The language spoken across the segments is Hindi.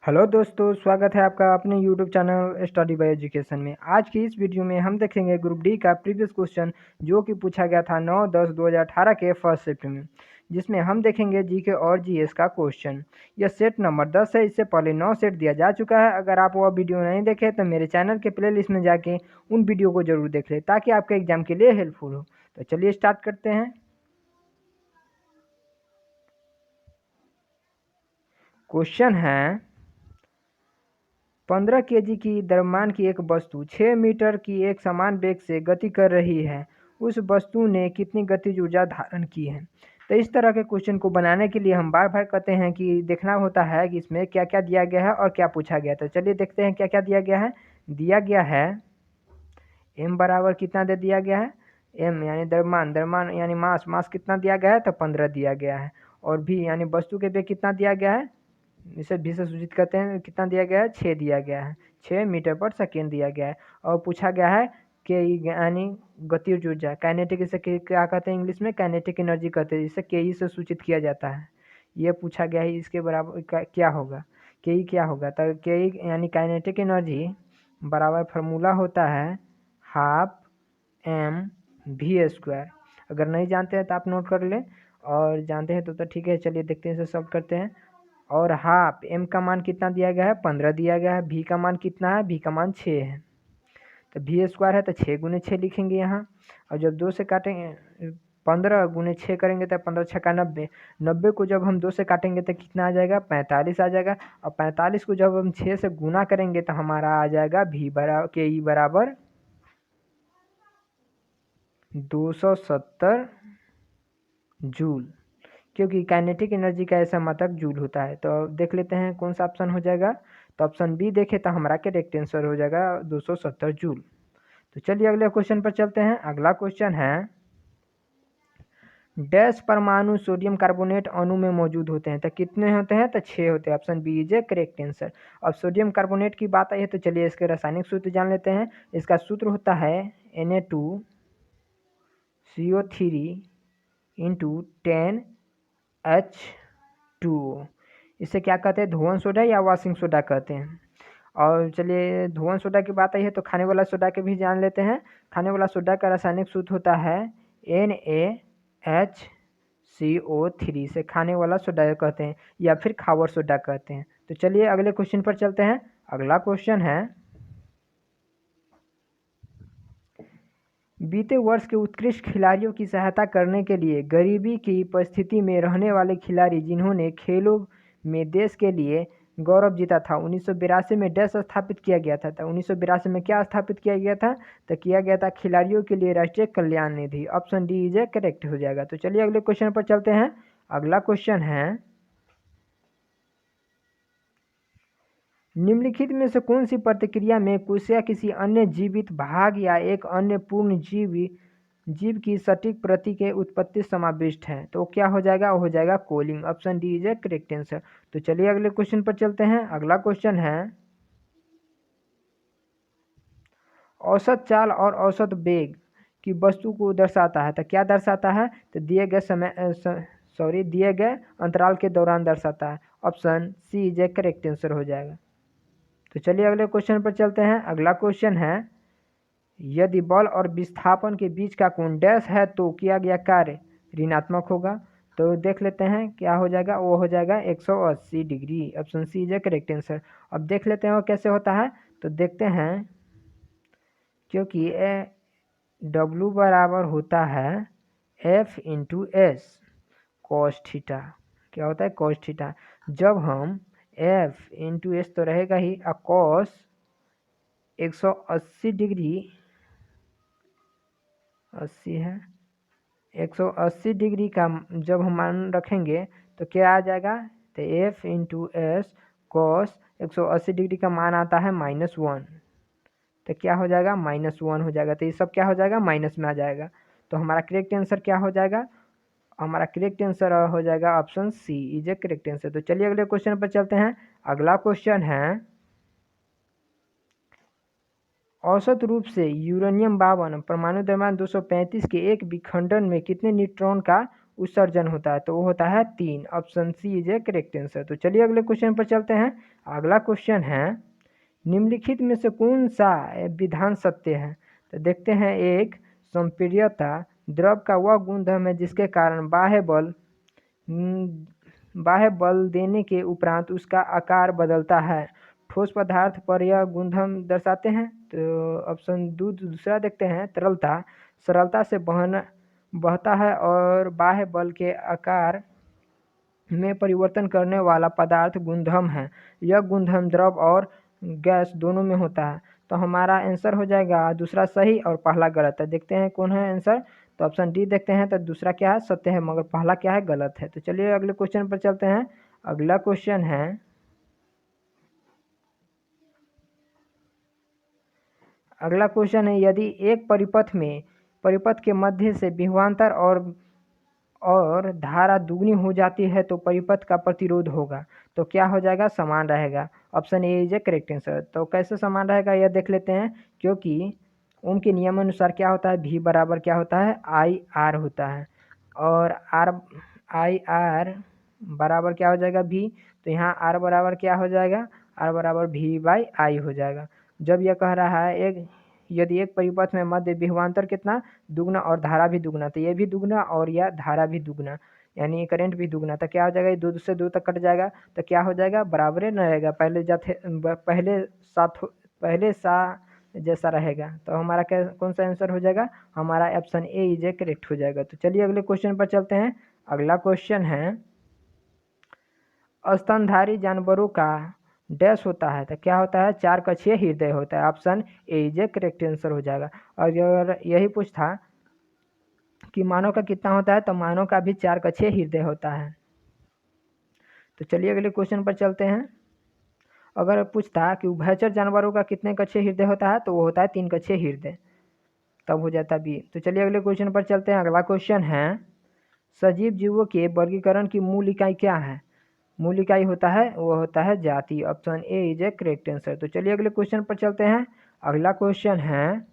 हेलो दोस्तों, स्वागत है आपका अपने YouTube channel study bye education में। आज की इस वीडियो में हम देखेंगे ग्रुप डी का प्रीवियस क्वेश्चन जो कि पूछा गया था 9-10-2018 के फर्स्ट शिफ्ट में, जिसमें हम देखेंगे जीके और जीएस का क्वेश्चन। यह सेट नंबर 10 है। इससे पहले 9 सेट दिया जा चुका है। अगर आप वह वीडियो नहीं देखे तो मेरे चैनल के प्लेलिस्ट में जाके उन वीडियो को जरूर देख ले ताकि आपके एग्जाम के लिए हेल्पफुल हो। तो चलिए स्टार्ट करते हैं। क्वेश्चन है 15 केजी की द्रव्यमान की एक वस्तु 6 मीटर की एक समान वेग से गति कर रही है। उस वस्तु ने कितनी गतिज ऊर्जा धारण की है। तो इस तरह के क्वेश्चन को बनाने के लिए हम बार बार कहते हैं कि देखना होता है कि इसमें क्या क्या दिया गया है और क्या पूछा गया। तो चलिए देखते हैं क्या क्या दिया गया है। दिया गया है m बराबर कितना दे दिया गया है, m यानी द्रव्यमान, द्रव्यमान यानी मास, मास कितना दिया गया है तो 15 दिया गया है। और v यानी वस्तु के वेग कितना दिया गया है, इसे भी से सूचित करते हैं, कितना दिया गया है 6 दिया गया है, 6 मीटर पर सेकेंड दिया गया है। और पूछा गया है कि यानी गतिज ऊर्जा, काइनेटिक, इसे क्या कहते हैं इंग्लिश में, काइनेटिक एनर्जी कहते हैं, जिसे के से सूचित किया जाता है। ये पूछा गया है इसके बराबर क्या होगा, के क्या होगा। तो के यानी काइनेटिक एनर्जी बराबर फार्मूला होता है हाफ एम वी स्क्वायर। अगर नहीं जानते हैं तो आप नोट कर लें, और जानते हैं तो ठीक है। चलिए देखते हैं, इसे सॉल्व करते हैं। और हाफ एम का मान कितना दिया गया है, 15 दिया गया है। भी का मान कितना है, भी का मान 6 है। तो भी स्क्वायर है तो 6 गुने 6 लिखेंगे यहाँ। और जब 2 से काटेंगे, 15 गुने 6 करेंगे तो 15 छक्का 90, 90 को जब हम 2 से काटेंगे तो कितना आ जाएगा, 45 आ जाएगा। और 45 को जब हम 6 से गुना करेंगे तो हमारा आ जाएगा भी बराबर के ई बराबर 270 जूल, क्योंकि काइनेटिक एनर्जी का ऐसा मात्रक जूल होता है। तो देख लेते हैं कौन सा ऑप्शन हो जाएगा। तो ऑप्शन बी देखे तो हमारा करेक्ट आंसर हो जाएगा 270 जूल। तो चलिए अगले क्वेश्चन पर चलते हैं। अगला क्वेश्चन है डैश परमाणु सोडियम कार्बोनेट अणु में मौजूद होते हैं। तो कितने होते हैं, तो 6 होते हैं। Option B is a correct answer. अब सोडियम कार्बोनेट की बात आई है तो चलिए इसके रासायनिक सूत्र जान लेते हैं। इसका सूत्र होता है Na2CO3 इंटू 10H2O। इसे क्या कहते हैं, धुआं सोडा या वॉशिंग सोडा कहते हैं। और चलिए धुआं सोडा की बात आई है तो खाने वाला सोडा के भी जान लेते हैं। खाने वाला सोडा का रासायनिक सूत्र होता है NaHCO3। से खाने वाला सोडा कहते हैं या फिर खावर सोडा कहते हैं। तो चलिए अगले क्वेश्चन पर चलते हैं। अगला क्वेश्चन है बीते वर्ष के उत्कृष्ट खिलाड़ियों की सहायता करने के लिए गरीबी की परिस्थिति में रहने वाले खिलाड़ी जिन्होंने खेलों में देश के लिए गौरव जीता था 1982 में डैश स्थापित किया गया था। तो 1982 में क्या स्थापित किया गया था, तो किया गया था खिलाड़ियों के लिए राष्ट्रीय कल्याण निधि। Option D is a correct हो जाएगा। तो चलिए अगले क्वेश्चन पर चलते हैं। अगला क्वेश्चन है निम्नलिखित में से कौन सी प्रतिक्रिया में कोशिका किसी अन्य जीवित भाग या एक अन्य पूर्ण जीव की सटीक प्रति के उत्पत्ति समाविष्ट है। तो क्या हो जाएगा, वो हो जाएगा cooling. Option D is a correct answer. तो चलिए अगले क्वेश्चन पर चलते हैं। अगला क्वेश्चन है औसत चाल और औसत वेग की वस्तु को दर्शाता है। तो क्या दर्शाता है, तो दिए गए दिए गए अंतराल के दौरान दर्शाता है। Option C is a correct answer हो जाएगा। तो चलिए अगले क्वेश्चन पर चलते हैं। अगला क्वेश्चन है यदि बल और विस्थापन के बीच का कोण डैश है तो किया गया कार्य ऋणात्मक होगा। तो देख लेते हैं क्या हो जाएगा, वो हो जाएगा 180 degree. Option C is a correct answer. अब देख लेते हैं वो कैसे होता है। तो देखते हैं, क्योंकि डब्लू बराबर होता है F into S cos theta. क्या होता है, कॉस थीटा। जब हम एफ इंटू एस तो रहेगा ही, कॉस 180 डिग्री 80 है, 180 डिग्री का जब हम मान रखेंगे तो क्या आ जाएगा, तो F into S cos 180 degree का मान आता है -1। तो क्या हो जाएगा, -1 हो जाएगा। तो ये सब क्या हो जाएगा, माइनस में आ जाएगा। तो हमारा करेक्ट आंसर क्या हो जाएगा, हमारा करेक्ट आंसर हो जाएगा option C is a correct answer. तो चलिए अगले क्वेश्चन पर चलते हैं। अगला क्वेश्चन है औसत रूप से यूरेनियम 52 परमाणु द्रव्यमान 235 के एक विखंडन में कितने न्यूट्रॉन का उत्सर्जन होता है, तो वो होता है 3। Option C is a correct answer. तो चलिए अगले क्वेश्चन पर चलते हैं। अगला क्वेश्चन है, निम्नलिखित में से कौन सा विधान सत्य है? तो देखते हैं, एक, संपीड्यता द्रव का वह गुणधर्म है जिसके कारण बाह्य बल देने के उपरांत उसका आकार बदलता है। ठोस पदार्थ पर यह गुणधर्म दर्शाते हैं। तो ऑप्शन दूसरा देखते हैं, तरलता सरलता से बहता है और बाह्य बल के आकार में परिवर्तन करने वाला पदार्थ गुणधर्म है। यह गुणधर्म द्रव और गैस दोनों में होता है। तो हमारा आंसर हो जाएगा दूसरा सही और पहला गलत है। देखते हैं कौन है आंसर। तो ऑप्शन डी देखते हैं, तो दूसरा क्या है, सत्य है, मगर पहला क्या है, गलत है। तो चलिए अगले क्वेश्चन पर चलते हैं। अगला क्वेश्चन है, यदि एक परिपथ के मध्य से विभवांतर और धारा दुगनी हो जाती है तो परिपथ का प्रतिरोध होगा, तो क्या हो जाएगा, समान रहेगा। Option A is a correct answer. तो कैसे समान रहेगा यह देख लेते हैं। क्योंकि ओम के नियम अनुसार क्या होता है, भी बराबर क्या होता है, आई आर होता है, और आई आर बराबर क्या हो जाएगा, भी। तो यहाँ आर बराबर क्या हो जाएगा, आर बराबर भी बाई आई हो जाएगा। जब यह कह रहा है यदि एक परिपथ में मध्य विभवांतर कितना, दुगना, और धारा भी दुगना, तो ये भी दुगना और यह धारा भी दुगना, यानी करंट भी दुगना, तो क्या हो जाएगा, ये 2 से 2 तक कट जाएगा, तो क्या हो जाएगा, बराबर ही रहेगा, पहले सा जैसा रहेगा। तो हमारा क्या, कौन सा आंसर हो जाएगा, हमारा option A is a correct हो जाएगा। तो चलिए अगले क्वेश्चन पर चलते हैं। अगला क्वेश्चन है, स्तनधारी जानवरों का डैश होता है, तो क्या होता है, 4 कक्षीय हृदय होता है। Option A is a correct answer हो जाएगा। और अगर यही पूछता कि मानव का कितना होता है, तो मानव का भी 4 कक्षीय हृदय होता है। तो चलिए अगले क्वेश्चन पर चलते हैं। अगर पूछता कि उभयचर जानवरों का कितने कक्षीय हृदय होता है, तो वो होता है 3 कक्षीय हृदय, तब हो जाता बी। तो चलिए अगले क्वेश्चन पर चलते हैं। अगला क्वेश्चन है, सजीव जीवों के वर्गीकरण की मूल इकाई क्या है? मूल इकाई होता है, वो होता है जाति। Option A is a correct answer. तो चलिए अगले क्वेश्चन पर चलते हैं। अगला क्वेश्चन है,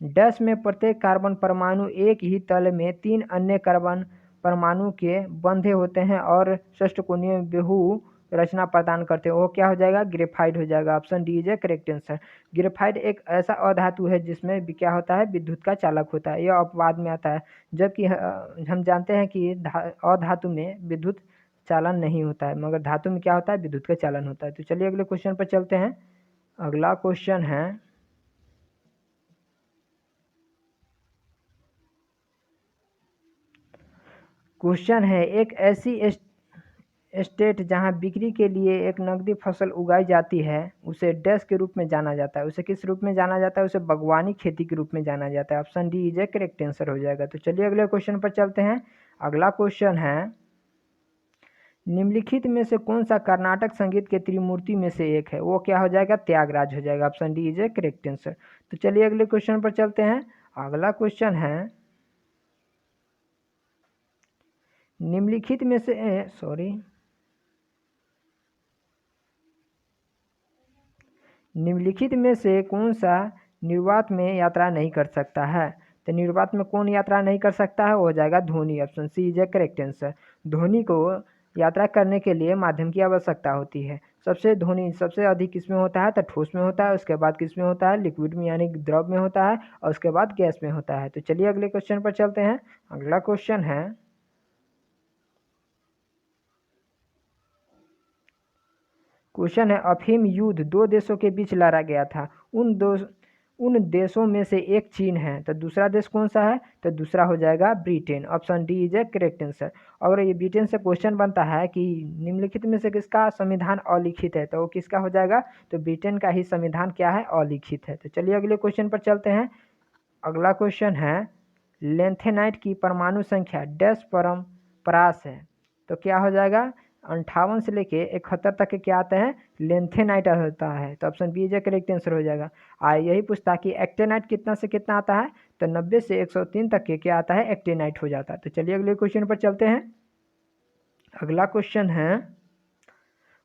डैश में प्रत्येक कार्बन परमाणु एक ही तल में 3 अन्य कार्बन परमाणु के बंधे होते हैं और षष्ठकोणीय बहु रचना प्रदान करते हैं, वो क्या हो जाएगा, ग्रेफाइट हो जाएगा। Option D is a correct answer. Graphite एक ऐसा अधातु है जिसमें भी क्या होता है, विद्युत का चालक होता है, यह अपवाद में आता है। जबकि हम जानते हैं कि अधातु में विद्युत चालन नहीं होता है, मगर धातु में क्या होता है, विद्युत का चालन होता है। तो चलिए अगले क्वेश्चन पर चलते हैं। अगला क्वेश्चन है, एक ऐसी स्टेट जहां बिक्री के लिए एक नकदी फसल उगाई जाती है, उसे डैश के रूप में जाना जाता है। उसे किस रूप में जाना जाता है, उसे बागवानी खेती के रूप में जाना जाता है। Option D is a correct answer हो जाएगा। तो चलिए अगले क्वेश्चन पर चलते हैं। अगला क्वेश्चन है, निम्नलिखित में से कौन सा कर्नाटक संगीत के त्रिमूर्ति में से एक है? वो क्या हो जाएगा, त्यागराज हो जाएगा। Option D is a correct answer. तो चलिए अगले क्वेश्चन पर चलते हैं। अगला क्वेश्चन है, निम्नलिखित में से कौन सा निर्वात में यात्रा नहीं कर सकता है? तो निर्वात में कौन यात्रा नहीं कर सकता है, वो हो जाएगा ध्वनि। Option C is a correct answer. ध्वनि को यात्रा करने के लिए माध्यम की आवश्यकता होती है। ध्वनि सबसे अधिक किसमें होता है, तो ठोस में होता है, उसके बाद किसमें होता है, लिक्विड में यानी द्रव में होता है, और उसके बाद गैस में होता है। तो चलिए अगले क्वेश्चन पर चलते हैं। अगला क्वेश्चन है, अफीम युद्ध 2 देशों के बीच लड़ा गया था। उन देशों में से एक चीन है, तो दूसरा देश कौन सा है, तो दूसरा हो जाएगा Britain. Option D is a correct answer. और ये ब्रिटेन से क्वेश्चन बनता है कि निम्नलिखित में से किसका संविधान अलिखित है, तो वो किसका हो जाएगा, तो ब्रिटेन का ही संविधान क्या है, अलिखित है। तो चलिए अगले क्वेश्चन पर चलते हैं। अगला क्वेश्चन है, लेंथेनाइट की परमाणु संख्या डैश परम्परास है, तो क्या हो जाएगा, 58 से लेके 71 तक के क्या आते हैं, लेंथेनाइट होता है। तो option B is a correct answer हो जाएगा। यही पूछता कि एक्टेनाइट कितना से कितना आता है, तो 90 से 103 तक के क्या आता है, एक्टेनाइट हो जाता है। तो चलिए अगले क्वेश्चन पर चलते हैं। अगला क्वेश्चन है,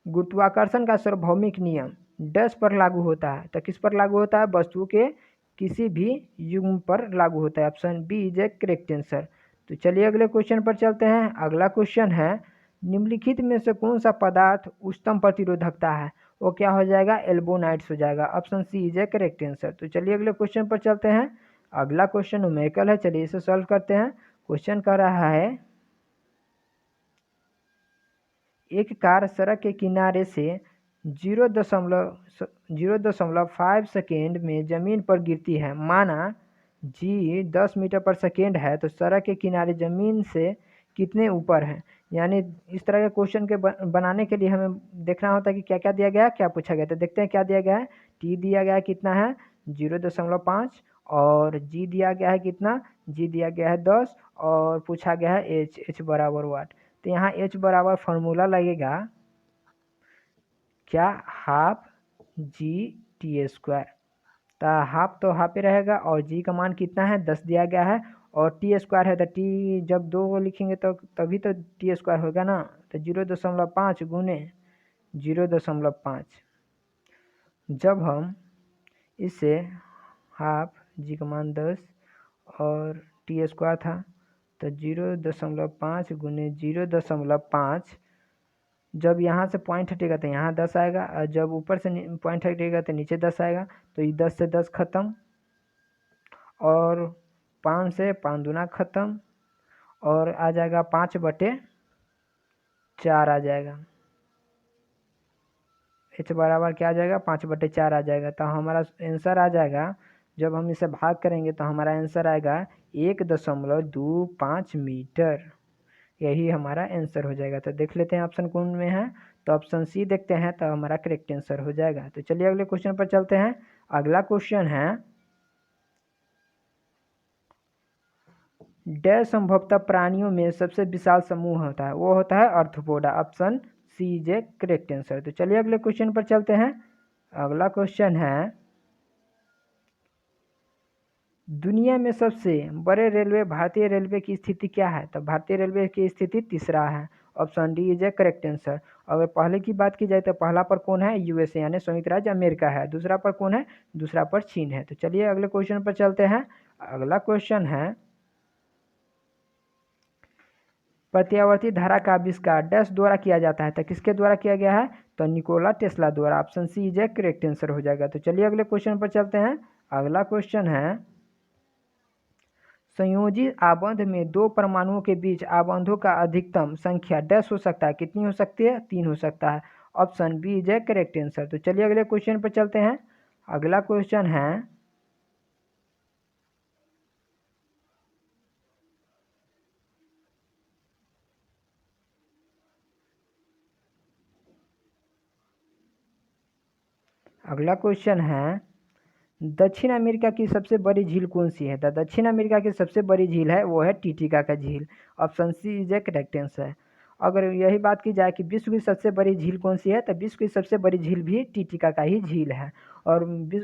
गुरुत्वाकर्षण का सार्वभौमिक नियम डैश पर लागू होता है, तो किस पर लागू होता है, वस्तु के किसी भी युग्म पर लागू होता है। Option B is a correct answer. तो चलिए अगले क्वेश्चन पर चलते हैं। अगला क्वेश्चन है, निम्नलिखित में से कौन सा पदार्थ उच्चतम प्रतिरोधकता है? वो क्या हो जाएगा? एल्बोनाइट्स हो जाएगा। Option C is a correct answer. तो चलिए अगले क्वेश्चन पर चलते हैं। अगला क्वेश्चन न्यूमेरिकल है, चलिए इसे सॉल्व करते हैं। क्वेश्चन कर रहा है, एक कार सड़क के किनारे से 0.5 सेकेंड में जमीन पर गिरती है। माना जी 10 मीटर पर सेकेंड है, तो सड़क के किनारे जमीन से कितने ऊपर है? यानी इस तरह के क्वेश्चन के बनाने के लिए हमें देखना होता है कि क्या क्या दिया गया है, क्या पूछा गया। तो देखते हैं क्या दिया गया है। टी दिया गया है कितना है? 0.5, और जी दिया गया है कितना? जी दिया गया है 10, और पूछा गया है एच बराबर वाट। तो यहाँ एच बराबर फॉर्मूला लगेगा क्या? Half G T square. तो हाफ तो हाफ ही रहेगा, और जी का मान कितना है? 10 दिया गया है, और टी स्क्वायर है, तो टी जब 2 लिखेंगे तो तभी तो टी स्क्वायर होगा ना। तो 0.5 गुने 0.5, जब हम इसे हाफ, जी का मान 10 और टी स्क्वायर था, तो 0.5 गुने 0.5, जब यहाँ से पॉइंट हटेगा तो यहाँ 10 आएगा, और जब ऊपर से पॉइंट हटेगा तो नीचे 10 आएगा। तो ये 10 से 10 खत्म, और 5 से 5 दूना खत्म, और आ जाएगा 5/4 आ जाएगा। एच बराबर क्या आ जाएगा? 5/4 आ जाएगा। तो हमारा आंसर आ जाएगा, जब हम इसे भाग करेंगे तो हमारा आंसर आएगा 1.25 मीटर। यही हमारा आंसर हो जाएगा। तो देख लेते हैं ऑप्शन कौन में है। तो ऑप्शन सी देखते हैं, तो हमारा करेक्ट आंसर हो जाएगा। तो चलिए अगले क्वेश्चन पर चलते हैं। अगला क्वेश्चन है, डैश संभवतः प्राणियों में सबसे विशाल समूह होता है, वो होता है arthropoda. Option C is a correct answer. तो चलिए अगले क्वेश्चन पर चलते हैं। अगला क्वेश्चन है, दुनिया में सबसे बड़े रेलवे भारतीय रेलवे की स्थिति क्या है? तो भारतीय रेलवे की स्थिति तीसरा है। Option D is a correct answer. अगर पहले की बात की जाए तो पहला पर कौन है? यूएसए यानी संयुक्त राज्य अमेरिका है। दूसरा पर कौन है? दूसरा पर चीन है। तो चलिए अगले क्वेश्चन पर चलते हैं। अगला क्वेश्चन है, प्रत्यावर्ती धारा का आविष्कार डैश द्वारा किया जाता है? तो किसके द्वारा किया गया है? तो निकोला टेस्ला द्वारा। Option C is a correct answer हो जाएगा। तो चलिए अगले क्वेश्चन पर चलते हैं। अगला क्वेश्चन है, संयोजी आबंध में 2 परमाणुओं के बीच आबंधों का अधिकतम संख्या डैश हो सकता है? कितनी हो सकती है? 3 हो सकता है। Option B is a correct answer. तो चलिए अगले क्वेश्चन पर चलते हैं। अगला क्वेश्चन है, अगला क्वेश्चन है, दक्षिण अमेरिका की सबसे बड़ी झील कौन सी है? तो दक्षिण अमेरिका की सबसे बड़ी झील है वो है टिटिका का झील। Option C is a correct answer. अगर यही बात की जाए कि विश्व की सबसे बड़ी झील कौन सी है, तो विश्व की सबसे बड़ी झील भी टिटिका का ही झील है। और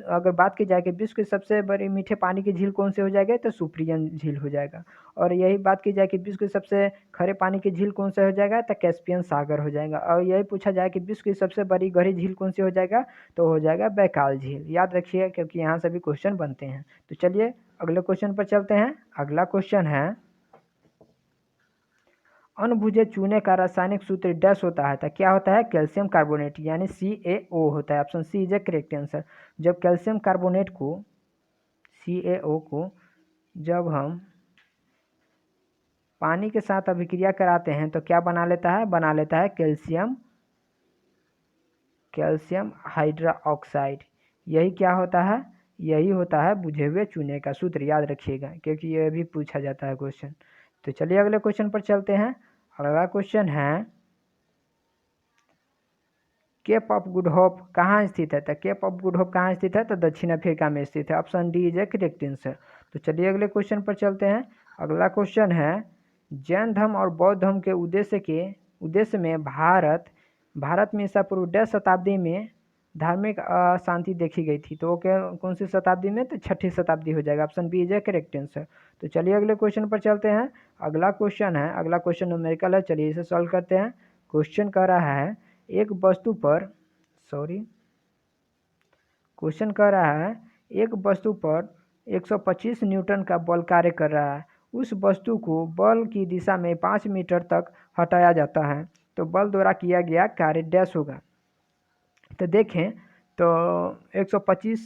अगर बात की जाए कि विश्व की सबसे बड़ी मीठे पानी की झील कौन सी हो जाएगी, तो सुप्रियन झील हो जाएगा। और यही बात की जाए कि विश्व की सबसे खरे पानी की झील कौन सा हो जाएगा, तो कैस्पियन सागर हो जाएगा। और यही पूछा जाए कि विश्व की सबसे बड़ी गहरी झील कौन सी हो जाएगा, तो हो जाएगा बैकाल झील। याद रखिए, क्योंकि यहाँ से भी क्वेश्चन बनते हैं। तो चलिए अगले क्वेश्चन पर चलते हैं। अगला क्वेश्चन है, अनभुजे चूने का रासायनिक सूत्र डैश होता है? तो क्या होता है? कैल्शियम कार्बोनेट यानी CaO होता है। Option C is a correct answer. जब कैल्शियम कार्बोनेट को, CaO को, जब हम पानी के साथ अभिक्रिया कराते हैं तो क्या बना लेता है? बना लेता है कैल्शियम हाइड्रोक्साइड। यही क्या होता है? यही होता है बुझे हुए चूने का सूत्र। याद रखिएगा, क्योंकि यह भी पूछा जाता है क्वेश्चन। तो चलिए अगले क्वेश्चन पर चलते हैं। अगला क्वेश्चन है, केप ऑफ गुड होप कहाँ स्थित है? तो केप ऑफ गुड होप कहाँ स्थित है? तो दक्षिण अफ्रीका में स्थित है। Option D is a correct answer. तो चलिए अगले क्वेश्चन पर चलते हैं। अगला क्वेश्चन है, जैन धर्म और बौद्ध धर्म के उद्देश्य में भारत में ईसा पूर्व 10 शताब्दी में धार्मिक अशांति देखी गई थी। तो वो कौन सी शताब्दी में? तो 6ठी शताब्दी हो जाएगा। Option B is a correct answer. तो चलिए अगले क्वेश्चन पर चलते हैं। अगला क्वेश्चन है, अगला क्वेश्चन न्यूमेरिकल है, चलिए इसे सॉल्व करते हैं। क्वेश्चन कह रहा है, एक वस्तु पर क्वेश्चन कह रहा है, एक वस्तु पर 125 न्यूटन का बल कार्य कर रहा है। उस वस्तु को बल की दिशा में 5 मीटर तक हटाया जाता है तो बल द्वारा किया गया कार्य डैश होगा। तो देखें तो 125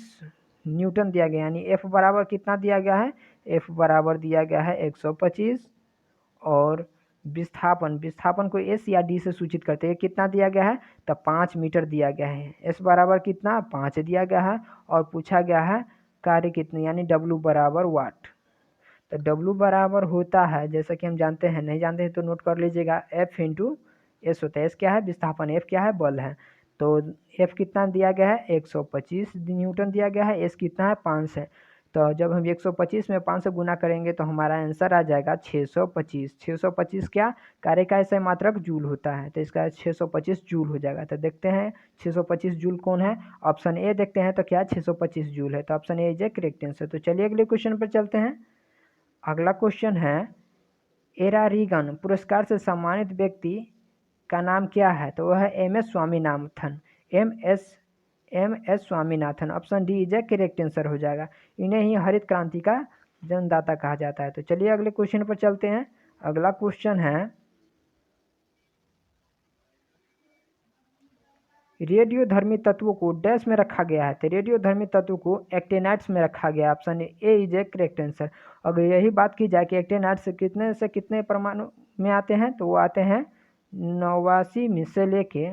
न्यूटन दिया गया, यानी F बराबर कितना दिया गया है, F बराबर दिया गया है 125 और विस्थापन को S या D से सूचित करते हैं कितना दिया गया है, तो 5 मीटर दिया गया है। S बराबर कितना 5 दिया गया है और पूछा गया है कार्य कितनी, यानी W बराबर वाट। तो W बराबर होता है, जैसा कि हम जानते हैं, नहीं जानते हैं तो नोट कर लीजिएगा, F इंटू S होता है। S क्या है विस्थापन, F क्या है बल है। तो F कितना दिया गया है 125 न्यूटन दिया गया है, S कितना है 5 है। तो जब हम 125 में 5 से गुना करेंगे तो हमारा आंसर आ जाएगा 625। 625 क्या कार्य का ऐसा मात्रक जूल होता है, तो इसका 625 जूल हो जाएगा। तो देखते हैं 625 जूल कौन है, ऑप्शन ए देखते हैं तो क्या 625 जूल है। तो option A is a correct answer. तो चलिए अगले क्वेश्चन पर चलते हैं। अगला क्वेश्चन है एरा रीगन पुरस्कार से सम्मानित व्यक्ति का नाम क्या है, तो वह है MS Swaminathan. MS Swaminathan, option D is a correct answer हो जाएगा। इन्हें ही हरित क्रांति का जन्मदाता कहा जाता है। तो चलिए अगले क्वेश्चन पर चलते हैं। अगला क्वेश्चन है रेडियोधर्मी तत्वों को डैश में रखा गया है, तो रेडियोधर्मी तत्व को एक्टेनाइट्स में रखा गया, option A is a correct answer. अगर यही बात की जाए कि एक्टेनाइट्स से कितने परमाणु में आते हैं, तो वो आते हैं 89 में से लेके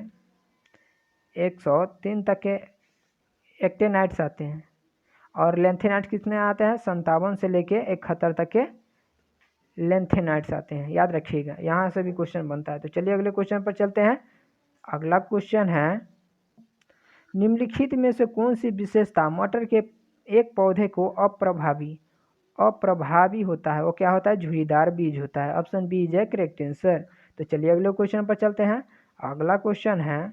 103 तक के एक्टेनाइट्स आते हैं, और लेंथेनाइट्स कितने आते हैं 57 से लेके 71 तक के लेंथेनाइट्स आते हैं, याद रखिएगा, यहाँ से भी क्वेश्चन बनता है। तो चलिए अगले क्वेश्चन पर चलते हैं। अगला क्वेश्चन है निम्नलिखित में से कौन सी विशेषता मटर के एक पौधे को अप्रभावी होता है, वो क्या होता है, झुर्रीदार बीज होता है, option B is a correct answer. तो चलिए अगले क्वेश्चन पर चलते हैं। अगला क्वेश्चन है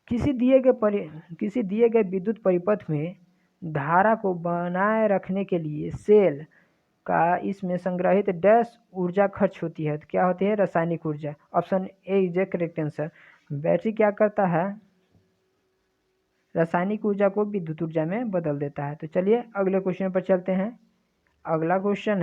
किसी दिए गए विद्युत परिपथ में धारा को बनाए रखने के लिए सेल का इसमें संग्रहित डैश ऊर्जा खर्च होती है, तो क्या होती है, रासायनिक ऊर्जा, option A is a correct answer. Battery क्या करता है, रासायनिक ऊर्जा को विद्युत ऊर्जा में बदल देता है। तो चलिए अगले क्वेश्चन पर चलते हैं। अगला क्वेश्चन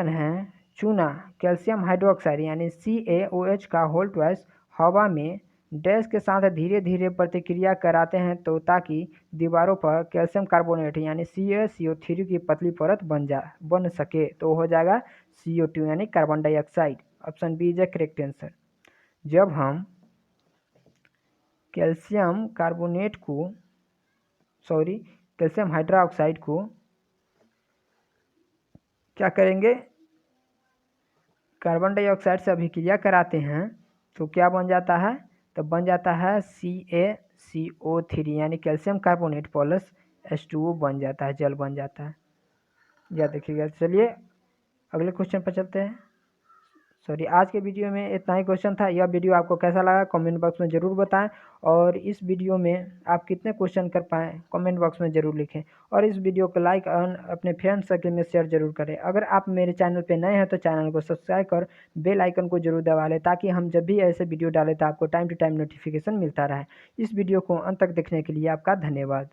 है चूना कैल्शियम हाइड्रोक्साइड यानी CaOH का होल ट्वाइस हवा में डैश के साथ धीरे धीरे प्रतिक्रिया कराते हैं तो ताकि दीवारों पर कैल्शियम कार्बोनेट यानी CaCO3 की पतली परत बन सके, तो हो जाएगा CO2 यानी carbon dioxide, option B is a correct answer. जब हम कैल्शियम हाइड्रोक्साइड को क्या करेंगे, कार्बन डाइऑक्साइड से अभिक्रिया कराते हैं तो क्या बन जाता है, तो बन जाता है CaCO3 यानी कैल्शियम कार्बोनेट प्लस H2O बन जाता है, जल बन जाता है, याद रखिएगा। चलिए अगले क्वेश्चन पर चलते हैं। आज के वीडियो में इतना ही क्वेश्चन था। यह वीडियो आपको कैसा लगा कमेंट बॉक्स में ज़रूर बताएं, और इस वीडियो में आप कितने क्वेश्चन कर पाएँ कमेंट बॉक्स में ज़रूर लिखें, और इस वीडियो को लाइक और अपने फ्रेंड सर्कल में शेयर जरूर करें। अगर आप मेरे चैनल पे नए हैं तो चैनल को सब्सक्राइब कर बेल आइकन को जरूर दबा लें, ताकि हम जब भी ऐसे वीडियो डालें तो आपको टाइम टू टाइम नोटिफिकेशन मिलता रहे। इस वीडियो को अंत तक देखने के लिए आपका धन्यवाद।